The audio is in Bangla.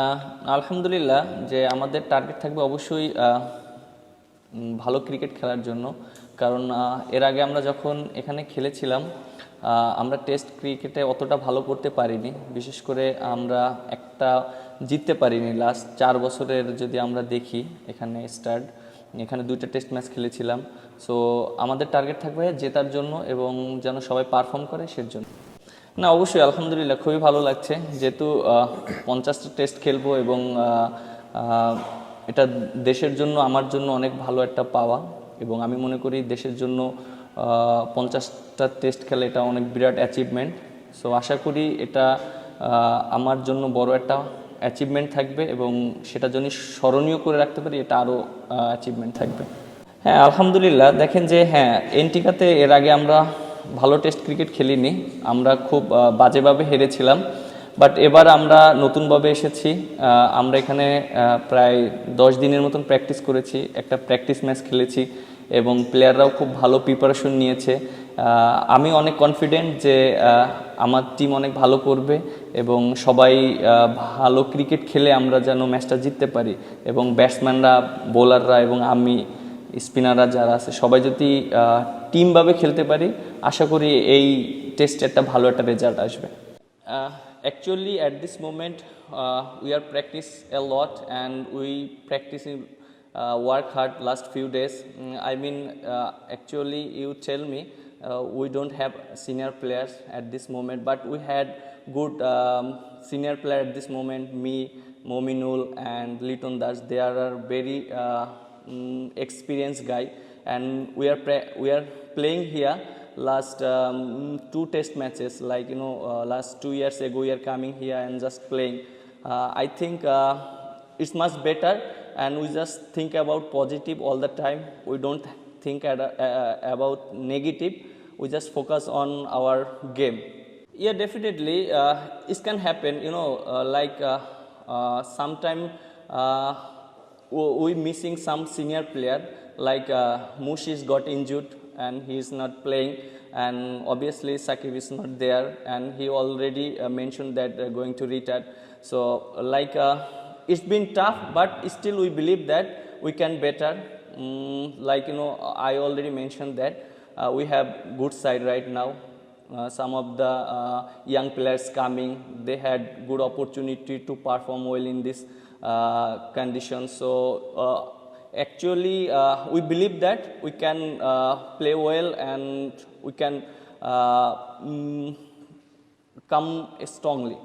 আহ, আলহামদুলিল্লাহ যে আমাদের টার্গেট থাকবে অবশ্যই ভালো ক্রিকেট খেলার জন্য। কারণ এর আগে আমরা যখন এখানে খেলেছিলাম আমরা টেস্ট ক্রিকেটে অতটা ভালো করতে পারিনি, বিশেষ করে আমরা একটা জিততে পারিনি লাস্ট 4 বছরের। যদি আমরা দেখি এখানে 2টা টেস্ট ম্যাচ খেলেছিলাম। সো আমাদের টার্গেট থাকবে জেতার জন্য এবং যেন সবাই পারফর্ম করে সেজন্য। না, অবশ্যই আলহামদুলিল্লাহ খুবই ভালো লাগছে, যেহেতু 50টা টেস্ট খেলবো এবং আহ, এটা দেশের জন্য আমার জন্য অনেক ভালো একটা পাওয়া। এবং আমি মনে করি দেশের জন্য 50টা টেস্ট খেলা এটা অনেক বিরাট অ্যাচিভমেন্ট। সো আশা করি এটা আমার জন্য বড় একটা অ্যাচিভমেন্ট থাকবে এবং সেটা যদি স্মরণীয় করে রাখতে পারি এটা আরও অ্যাচিভমেন্ট থাকবে। হ্যাঁ, আলহামদুলিল্লাহ দেখেন যে হ্যাঁ, এনটিকাতে এর আগে আমরা ভালো টেস্ট ক্রিকেট খেলিনি, আমরা খুব বাজেভাবে হেরেছিলাম। বাট এবার আমরা নতুনভাবে এসেছি। আমরা এখানে প্রায় 10 দিনের মতন প্র্যাকটিস করেছি, একটা প্র্যাকটিস ম্যাচ খেলেছি এবং প্লেয়াররাও খুব ভালো প্রিপারেশন নিয়েছে। আমি অনেক কনফিডেন্ট যে আমার টিম অনেক ভালো করবে এবং সবাই ভালো ক্রিকেট খেলে আমরা যেন ম্যাচটা জিততে পারি এবং ব্যাটসম্যানরা, বোলাররা এবং আমি, স্পিনাররা যারা আছে সবাই যদি টিমভাবে খেলতে পারি, আশা করি এই টেস্টে একটা ভালো একটা রেজাল্ট আসবে। Actually, at this moment, we are practice a lot and we practicing work hard last few days. Actually, you tell me we don't have senior players at this moment, but we had good senior player at this moment. Me, Mominul, and Liton Das. They are very experienced guy, and we are playing here last 2 test matches, like last 2 years ago we are coming here and just playing. I think it's much better, and we just think about positive all the time. We don't think about negative. We just focus on our game. Yeah, definitely it can happen, sometime uh, we missing some senior player, like Mushi's got injured and he is not playing, and obviously Sakib is not there, and he already mentioned that going to retire. So it's been tough, but still we believe that we can better. I already mentioned that we have good side right now. Some of the young players coming, they had good opportunity to perform well in this conditions. So actually we believe that we can play well and we can come strongly.